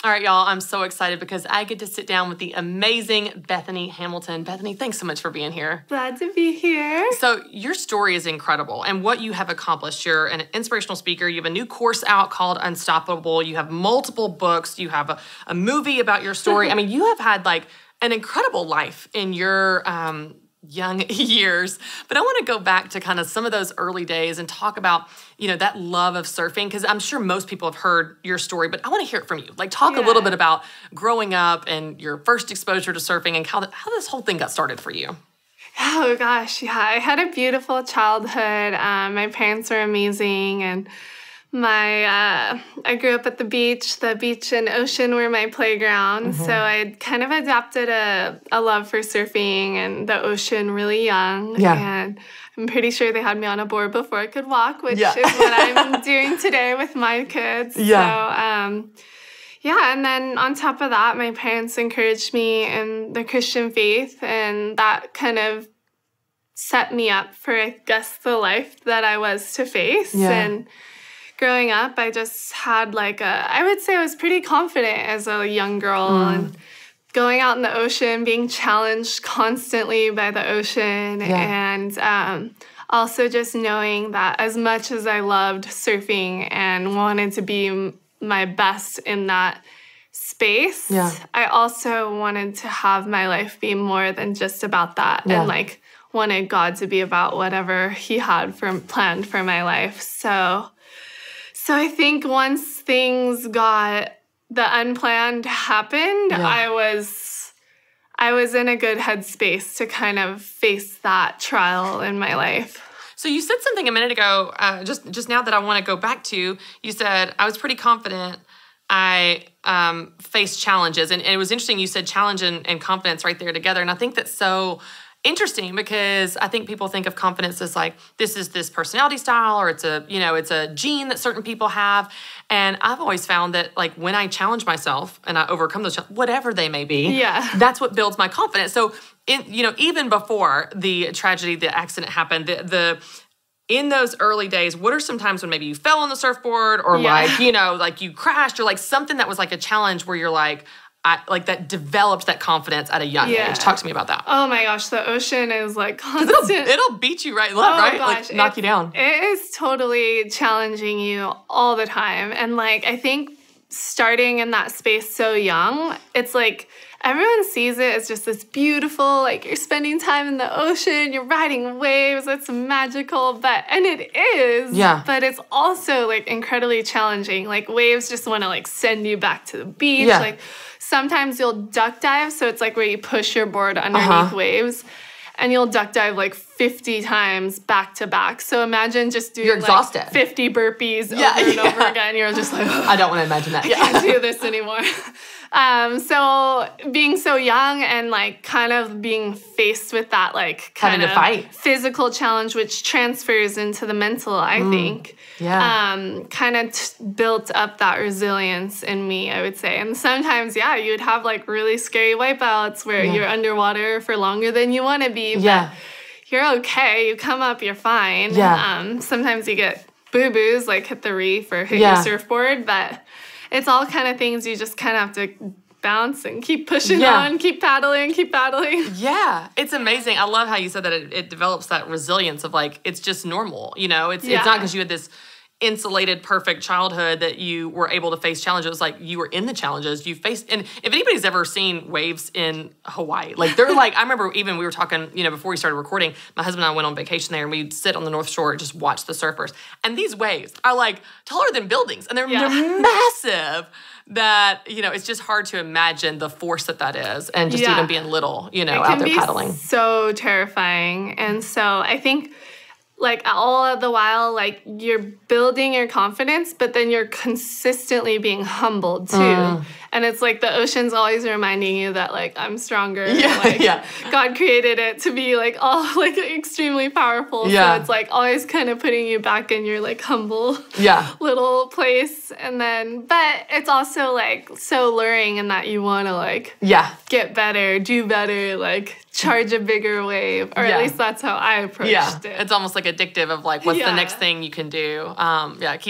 All right, y'all, I'm so excited because I get to sit down with the amazing Bethany Hamilton. Bethany, thanks so much for being here. Glad to be here. So your story is incredible and what you have accomplished. You're an inspirational speaker. You have a new course out called Unstoppable. You have multiple books. You have a movie about your story. I mean, you have had like an incredible life in your young years. But I want to go back to kind of some of those early days and talk about, that love of surfing, because I'm sure most people have heard your story, but I want to hear it from you. Like, talk a little bit about growing up and your first exposure to surfing and how this whole thing got started for you. Oh, gosh, yeah. I had a beautiful childhood. My parents were amazing, and I grew up at the beach. The beach and ocean were my playground. So I kind of adopted a love for surfing and the ocean really young. Yeah. And I'm pretty sure they had me on a board before I could walk, which is what I'm doing today with my kids. Yeah. So, and then on top of that, my parents encouraged me in the Christian faith, and that kind of set me up for, I guess, the life that I was to face. Yeah. And growing up, I just had I would say I was pretty confident as a young girl, and going out in the ocean, being challenged constantly by the ocean, and also just knowing that as much as I loved surfing and wanted to be my best in that space, I also wanted to have my life be more than just about that, and wanted God to be about whatever He had planned for my life. So I think once things got the unplanned happened, I was in a good headspace to kind of face that trial in my life. So you said something a minute ago, just now that I want to go back to. You said, I was pretty confident. I faced challenges. And it was interesting, you said challenge and confidence right there together. And I think that's so interesting, because I think people think of confidence as like, this is this personality style, or it's a gene that certain people have. And I've always found that like when I challenge myself and I overcome those challenges, whatever they may be, that's what builds my confidence. So even before the tragedy, the accident happened, in those early days, what are some times when maybe you fell on the surfboard, or like you crashed, or like something that was like a challenge where you're like, that developed that confidence at a young age? Talk to me about that. Oh my gosh, the ocean is like constant. It'll beat you right left, right? Gosh, like knock you down. It is totally challenging you all the time. And I think starting in that space so young, it's like everyone sees it as just this beautiful, you're spending time in the ocean, you're riding waves, it's magical, and it is. Yeah. But it's also incredibly challenging. Waves just want to send you back to the beach. Yeah. Sometimes you'll duck dive, so it's where you push your board underneath waves, and you'll duck dive 50 times back to back. So imagine just doing 50 burpees over and over again. You're just like, I don't want to imagine that. I can't do this anymore. So being so young and kind of being faced with that having to fight physical challenge, which transfers into the mental, I think. Yeah. Kind of built up that resilience in me, I would say. And sometimes, you'd have really scary wipeouts where you're underwater for longer than you want to be. But you're okay. You come up, you're fine. Yeah. Sometimes you get boo-boos, hit the reef or hit your surfboard, but it's all kind of things you just kind of have to bounce and keep pushing on, keep paddling. Yeah, it's amazing. I love how you said that it develops that resilience of it's just normal. It's not because you had this insulated, perfect childhood that you were able to face challenges. You were in the challenges you faced. And if anybody's ever seen waves in Hawaii, they're I remember even we were talking, before we started recording, my husband and I went on vacation there, and we'd sit on the North Shore and just watch the surfers. And these waves are taller than buildings, and they're massive. That, it's just hard to imagine the force that is, and just even being little, out there paddling. It can be so terrifying. And so I think all of the while, you're building your confidence, but then you're consistently being humbled too. And it's the ocean's always reminding you that I'm stronger. God created it to be all extremely powerful. So it's always kind of putting you back in your humble little place. And then, but it's also so luring in that you want to get better, do better, charge a bigger wave, or at least that's how I approached it. It's almost addictive of what's the next thing you can do. It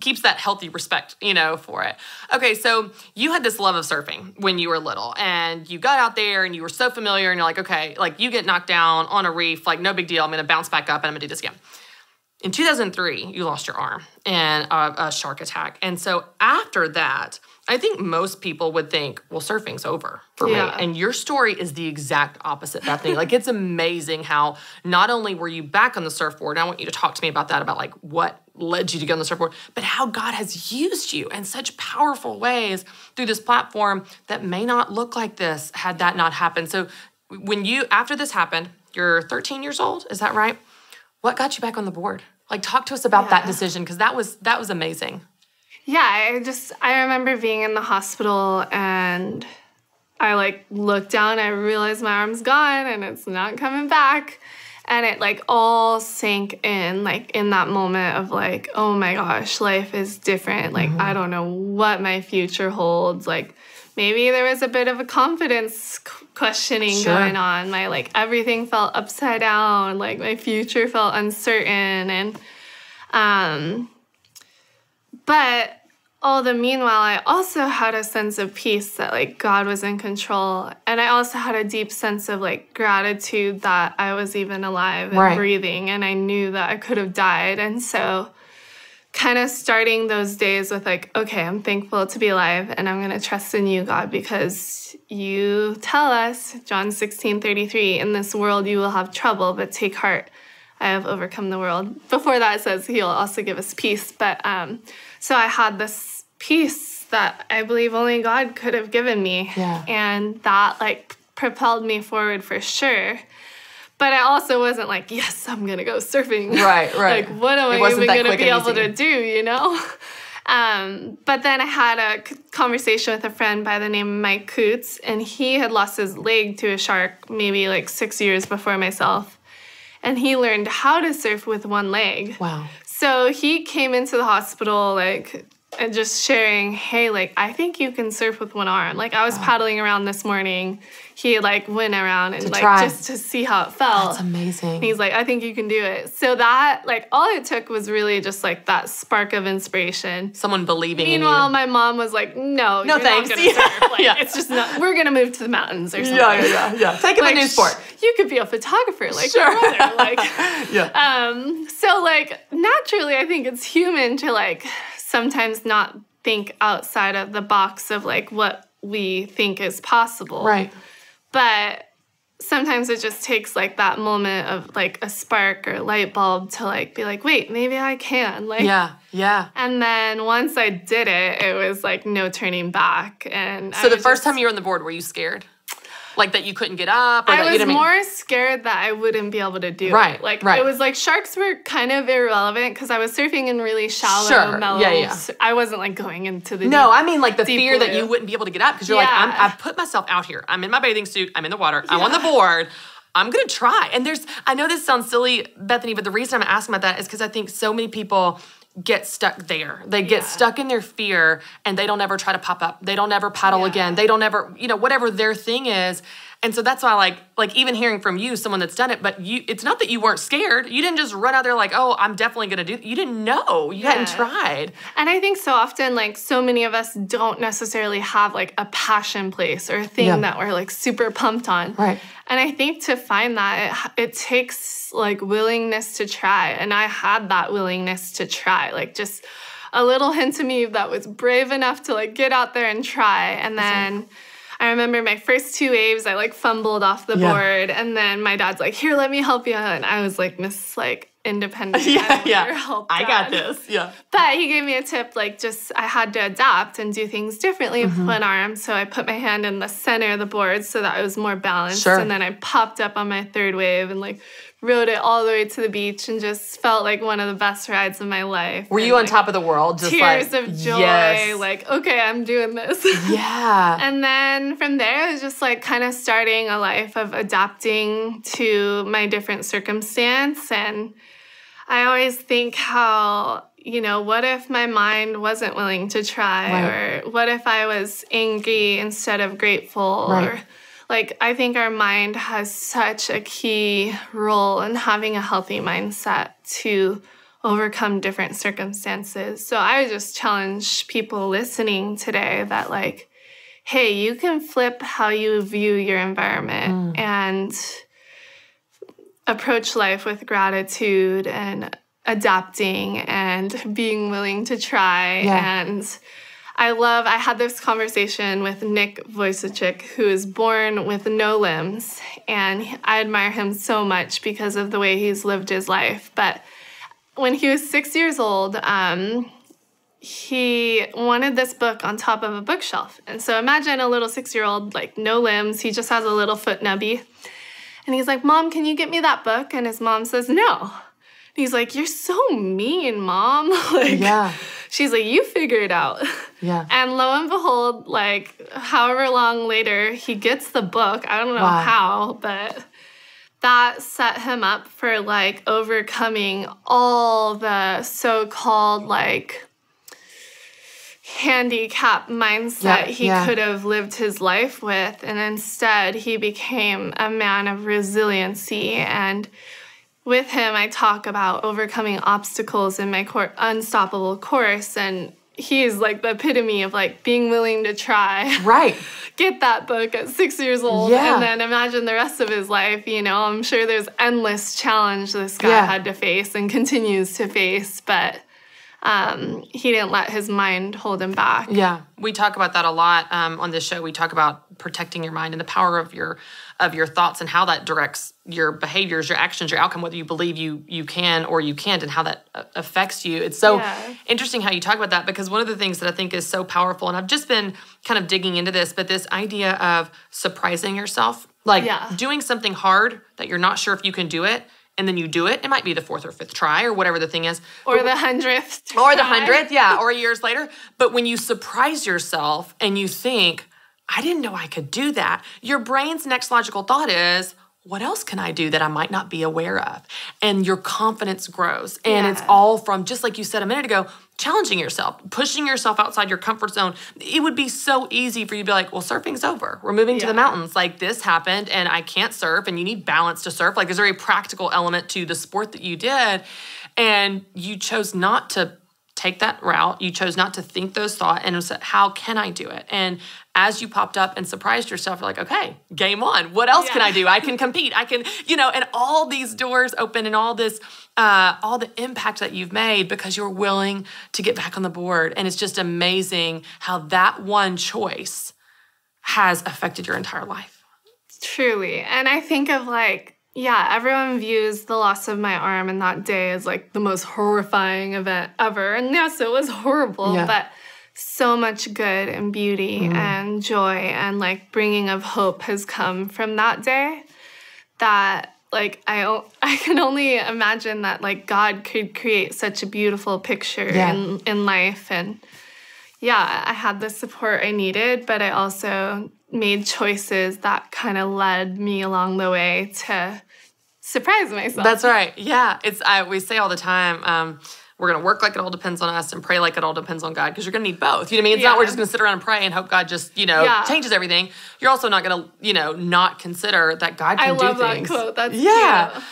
keeps that healthy respect, for it. Okay, so you you had this love of surfing when you were little, and you got out there and you were so familiar, and you're like, okay, like you get knocked down on a reef, like no big deal. I'm going to bounce back up and I'm going to do this again. In 2003, you lost your arm in a shark attack. And so after that, I think most people would think, well, surfing's over for me. And your story is the exact opposite, Bethany. Like, it's amazing how not only were you back on the surfboard, and I want you to talk to me about that, about like what led you to get on the surfboard, but how God has used you in such powerful ways through this platform that may not look like this had that not happened. So after this happened, you're 13 years old, is that right? What got you back on the board? Like, talk to us about that decision, because that was amazing. Yeah, I remember being in the hospital and I like looked down, I realized my arm's gone and it's not coming back. And it like all sank in, like in that moment of like, oh my gosh, life is different. Like, I don't know what my future holds. Like, maybe there was a bit of a confidence questioning going on. My like everything felt upside down. Like my future felt uncertain. And but all the meanwhile, I also had a sense of peace that like God was in control. And I also had a deep sense of like gratitude that I was even alive and breathing. And I knew that I could have died. And so kind of starting those days with like, okay, I'm thankful to be alive and I'm going to trust in you, God, because you tell us, John 16:33, in this world you will have trouble, but take heart, I have overcome the world. Before that it says he'll also give us peace. But so I had this peace that I believe only God could have given me. And that like propelled me forward for sure. But I also wasn't like, yes, I'm going to go surfing. Right. Like, what am I even going to be able to do, you know? But then I had a conversation with a friend by the name of Mike Coots, and he had lost his leg to a shark maybe like 6 years before myself. And he learned how to surf with one leg. Wow. So he came into the hospital like and just sharing, hey, like, I think you can surf with one arm. Like, I was paddling around this morning. He, like, went around and, just to see how it felt. That's amazing. And he's like, I think you can do it. So that, like, all it took was really just, like, that spark of inspiration. Someone believing in you. Meanwhile, my mom was like, no you're thanks. Not going to surf. Like, it's just not, we're going to move to the mountains or something. Yeah. Take up a new sport. You could be a photographer, like your brother. Like, so, like, naturally, I think it's human to, like, sometimes not think outside of the box of like what we think is possible. Right. But sometimes it just takes like that moment of like a spark or light bulb to like be like, wait, maybe I can. Like, yeah. And then once I did it, it was like no turning back. And so the first time you were on the board, were you scared? Like that you couldn't get up? Or I that was more scared that I wouldn't be able to do it. Like, it was like sharks were kind of irrelevant because I was surfing in really shallow, mellow. I wasn't like going into the deep, I mean like the fear that you wouldn't be able to get up because you're like, I've put myself out here. I'm in my bathing suit. I'm in the water. I'm on the board. I'm going to try. And I know this sounds silly, Bethany, but the reason I'm asking about that is because I think so many people get stuck there. They get stuck in their fear and they don't ever try to pop up. They don't ever paddle again. They don't ever, whatever their thing is. And so that's why like even hearing from you, someone that's done it, but it's not that you weren't scared. You didn't just run out there like, oh, I'm definitely going to do it. You didn't know. You hadn't tried. And I think so often, like so many of us don't necessarily have like a passion place or a thing that we're like super pumped on. Right. And I think to find that, it takes like willingness to try. And I had that willingness to try, like just a little hint of me that was brave enough to like get out there and try. And then I remember my first two waves, I like fumbled off the board. And then my dad's like, here, let me help you. And I was like, Miss like independent. I don't need your help, Dad. I got this. Yeah. But he gave me a tip, like just I had to adapt and do things differently with one arm. So I put my hand in the center of the board so that I was more balanced. And then I popped up on my third wave and like rode it all the way to the beach and just felt like one of the best rides of my life. Were you on top of the world? Just tears of joy. Like, okay, I'm doing this. Yeah. And then from there, it was just like kind of starting a life of adapting to my different circumstance. And I always think how, what if my mind wasn't willing to try? Or what if I was angry instead of grateful? Or like, I think our mind has such a key role in having a healthy mindset to overcome different circumstances. So I would just challenge people listening today that, like, hey, you can flip how you view your environment and approach life with gratitude and adapting and being willing to try. Yeah. And I had this conversation with Nick Vujicic, who is born with no limbs, and I admire him so much because of the way he's lived his life. But when he was 6 years old, he wanted this book on top of a bookshelf. And so imagine a little 6-year-old, like no limbs, he just has a little foot nubby. And he's like, Mom, can you get me that book? And his mom says, no. And he's like, you're so mean, Mom. Like, she's like, you figure it out. Yeah. And lo and behold, like however long later, he gets the book. I don't know how, but that set him up for like overcoming all the so-called like handicap mindset he could have lived his life with. And instead, he became a man of resiliency. And with him, I talk about overcoming obstacles in my unstoppable course. And he's like the epitome of like being willing to try. Right. Get that book at 6 years old. Yeah. And then imagine the rest of his life. You know, I'm sure there's endless challenge this guy had to face and continues to face. But he didn't let his mind hold him back. Yeah, we talk about that a lot on this show. We talk about protecting your mind and the power of your thoughts and how that directs your behaviors, your actions, your outcome, whether you believe you can or you can't, and how that affects you. It's so interesting how you talk about that, because one of the things that I think is so powerful, and I've just been kind of digging into this, but this idea of surprising yourself, like doing something hard that you're not sure if you can do it, and then you do it. It might be the 4th or 5th try or whatever the thing is. Or the 100th Or the 100th, or years later. But when you surprise yourself and you think, I didn't know I could do that, your brain's next logical thought is, what else can I do that I might not be aware of? And your confidence grows. And it's all from, just like you said a minute ago, challenging yourself, pushing yourself outside your comfort zone. It would be so easy for you to be like, well, surfing's over. We're moving to the mountains. Like, this happened and I can't surf, and you need balance to surf. Like, there's a very practical element to the sport that you did. And you chose not to take that route. You chose not to think those thoughts and said, how can I do it? And as you popped up and surprised yourself, you're like, okay, game on. What else can I do? I can compete. I can, and all these doors open, and all this, all the impact that you've made because you're willing to get back on the board. And it's just amazing how that one choice has affected your entire life. Truly. And I think of like, everyone views the loss of my arm in that day as like the most horrifying event ever. And yes, it was horrible, but so much good and beauty and joy and like bringing of hope has come from that day, that like I can only imagine that like God could create such a beautiful picture in life. And I had the support I needed, but I also made choices that kind of led me along the way to surprise myself. That's right. Yeah. We say all the time, we're going to work like it all depends on us and pray like it all depends on God, because you're going to need both. You know what I mean? It's not we're just going to sit around and pray and hope God just, changes everything. You're also not going to, not consider that God can do things. I love that quote. That's cute.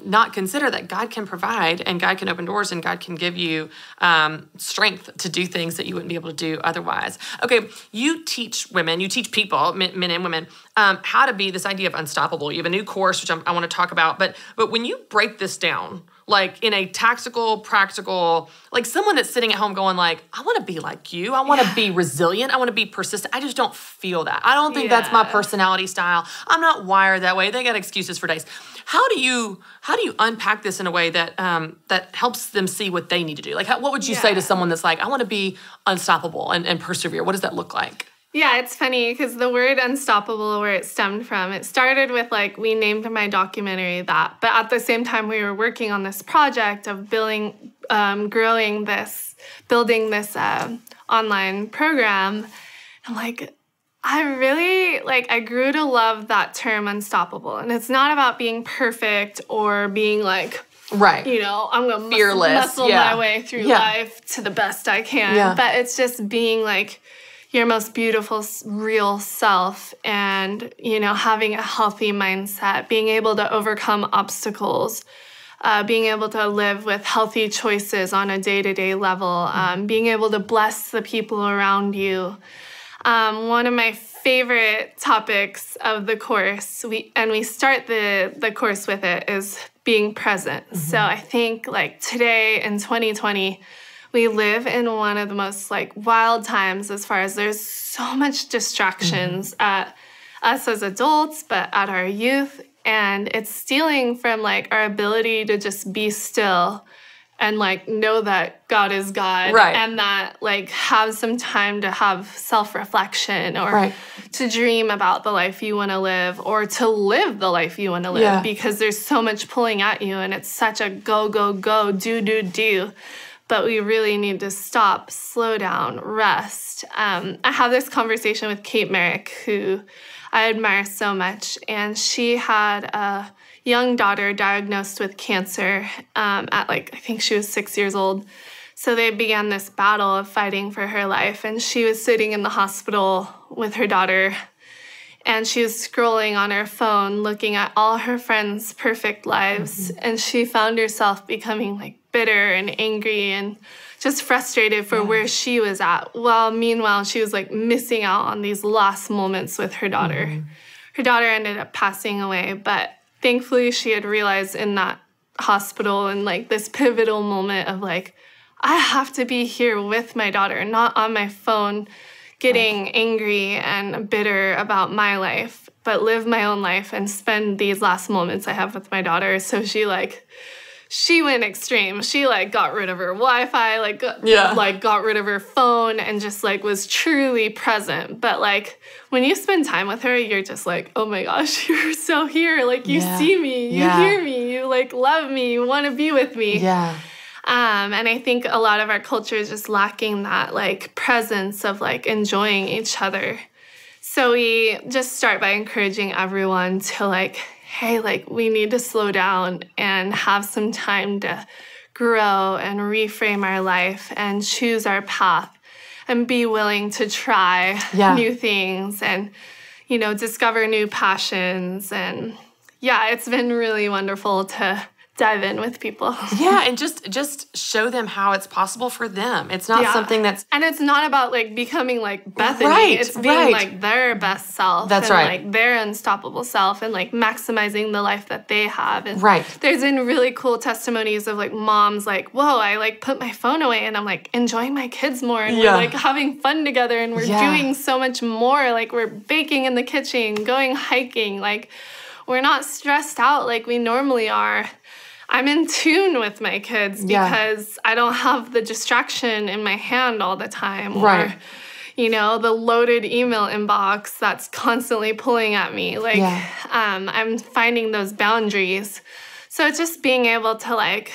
Not consider that God can provide and God can open doors and God can give you strength to do things that you wouldn't be able to do otherwise. Okay, you teach women, you teach people, men and women, how to be this idea of unstoppable. You have a new course, which I want to talk about. But when you break this down, like in a tactical, practical, like someone that's sitting at home going like, I want to be like you. I want to be resilient. I want to be persistent. I just don't feel that. I don't think that's my personality style. I'm not wired that way. They got excuses for days. How do you unpack this in a way that that helps them see what they need to do? Like, what would you say to someone that's like, I want to be unstoppable and persevere? What does that look like? Yeah, it's funny because the word unstoppable, where it stemmed from, it started with like, we named my documentary that, but at the same time we were working on this project of building this online program. I'm like, I grew to love that term unstoppable. And it's not about being perfect or being like, right, I'm going to muscle my way through life to the best I can. Yeah. But it's just being like your most beautiful, real self and, having a healthy mindset, being able to overcome obstacles, being able to live with healthy choices on a day-to-day level, being able to bless the people around you, One of my favorite topics of the course, we start the course with it, is being present. Mm-hmm. So I think like today in 2020, we live in one of the most like wild times as far as there's so much distractions at us as adults, but at our youth. And it's stealing from like our ability to just be still and like know that God is God, right. and that like have some time to have self-reflection or to dream about the life you want to live or to live the life you want to live, because there's so much pulling at you and it's such a go, go, go, do. But we really need to stop, slow down, rest. I have this conversation with Kate Merrick, who I admire so much, and she had a young daughter diagnosed with cancer at like, I think she was 6 years old. So they began this battle of fighting for her life. And she was sitting in the hospital with her daughter, and she was scrolling on her phone, looking at all her friends' perfect lives. Mm-hmm. And she found herself becoming like bitter and angry and just frustrated for where she was at. Well, meanwhile, she was like missing out on these last moments with her daughter. Mm-hmm. Her daughter ended up passing away, but thankfully, she had realized in that hospital and like this pivotal moment of like, I have to be here with my daughter, not on my phone getting angry and bitter about my life, but live my own life and spend these last moments I have with my daughter. So she went extreme. She like got rid of her Wi-Fi, got rid of her phone and just like was truly present. But like when you spend time with her, you're just like, oh my gosh, you're so here. Like you see me, you hear me, you like love me, you want to be with me. Yeah. And I think a lot of our culture is just lacking that like presence of like enjoying each other. So we just start by encouraging everyone to like, hey, like we need to slow down and have some time to grow and reframe our life and choose our path and be willing to try new things and, discover new passions. And it's been really wonderful to dive in with people. Yeah, and just show them how it's possible for them. It's not something that's... And it's not about, like, becoming, like, Bethany. Right, it's being, like, their best self. That's and, like, their unstoppable self and, like, maximizing the life that they have. And there's been really cool testimonies of, like, moms, like, whoa, I, like, put my phone away and I'm, like, enjoying my kids more. And we're, like, having fun together and we're doing so much more. Like, we're baking in the kitchen, going hiking. Like, we're not stressed out like we normally are. I'm in tune with my kids because I don't have the distraction in my hand all the time. Or, the loaded email inbox that's constantly pulling at me. Like, I'm finding those boundaries. So it's just being able to, like,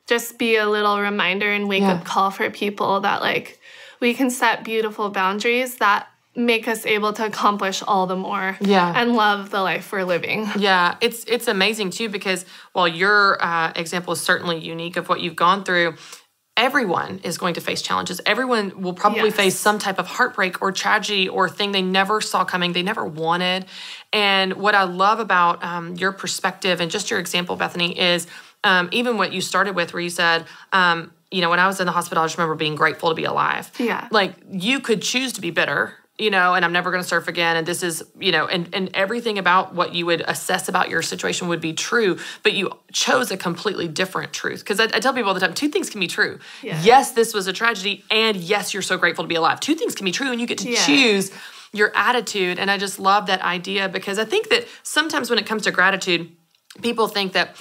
just be a little reminder and wake-up call for people that, like, we can set beautiful boundaries that make us able to accomplish all the more and love the life we're living. Yeah, it's amazing, too, because while your example is certainly unique of what you've gone through, everyone is going to face challenges. Everyone will probably face some type of heartbreak or tragedy or thing they never saw coming, they never wanted. And what I love about your perspective and just your example, Bethany, is even what you started with where you said, when I was in the hospital, I just remember being grateful to be alive. Yeah. Like, you could choose to be bitter, and I'm never going to surf again. And this is, and everything about what you would assess about your situation would be true, but you chose a completely different truth. Because I tell people all the time, two things can be true. Yeah. Yes, this was a tragedy, and yes, you're so grateful to be alive. Two things can be true, and you get to choose your attitude. And I just love that idea because I think that sometimes when it comes to gratitude, people think that,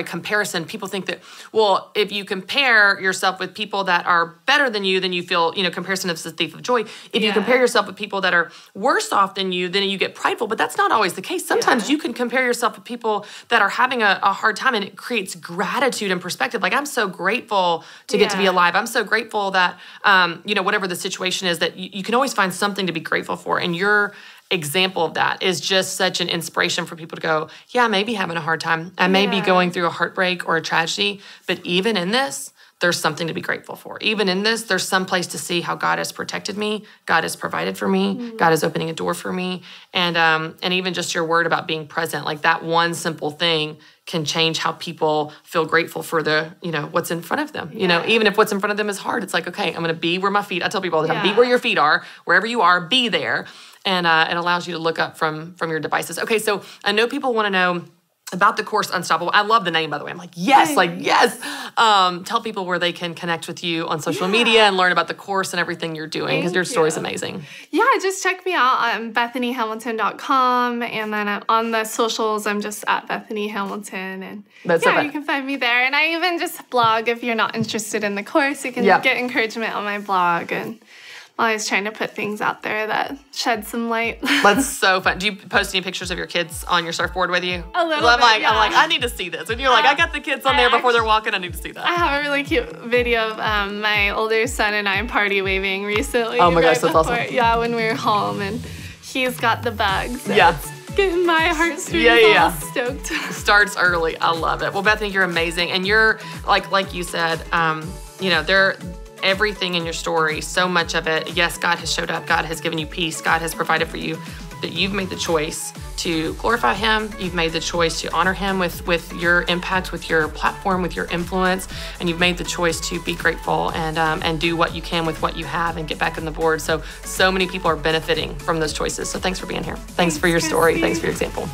comparison, people think that, well, if you compare yourself with people that are better than you, then you feel, comparison is the thief of joy. If you compare yourself with people that are worse off than you, then you get prideful. But that's not always the case. Sometimes you can compare yourself with people that are having a hard time, and it creates gratitude and perspective. Like, I'm so grateful to get to be alive. I'm so grateful that, whatever the situation is, that you can always find something to be grateful for. And you're example of that is just such an inspiration for people to go, I may be having a hard time. I may be going through a heartbreak or a tragedy, but even in this, there's something to be grateful for. Even in this, there's some place to see how God has protected me, God has provided for me, God is opening a door for me, and even just your word about being present, like that one simple thing can change how people feel grateful for the, what's in front of them. Even if what's in front of them is hard, it's like, okay, I'm going to be where my feet, I tell people all the time, be where your feet are, wherever you are, be there. And it allows you to look up from your devices. Okay, so I know people want to know about the course Unstoppable. I love the name, by the way. I'm like, yes. Tell people where they can connect with you on social media and learn about the course and everything you're doing, because your story's amazing. Yeah, just check me out on BethanyHamilton.com, and then on the socials, I'm just at Bethany Hamilton, and you can find me there. And I even just blog if you're not interested in the course. You can get encouragement on my blog, and I was trying to put things out there that shed some light. That's so fun. Do you post any pictures of your kids on your surfboard with you? A little bit, I'm like, I need to see this. And you're like, I got the kids on there before they're walking. I need to see that. I have a really cute video of my older son and I party waving recently. Oh my gosh, that's awesome. Yeah, when we were home, and he's got the bugs. So it's getting my heartstrings all stoked. Starts early. I love it. Well, Bethany, you're amazing. And you're, like you said, everything in your story, so much of it, yes, God has showed up, God has given you peace, God has provided for you, that you've made the choice to glorify him, you've made the choice to honor him with your impact, with your platform, with your influence, and you've made the choice to be grateful and do what you can with what you have and get back on the board. So many people are benefiting from those choices. So thanks for being here. Thanks for your story. Thanks for your example.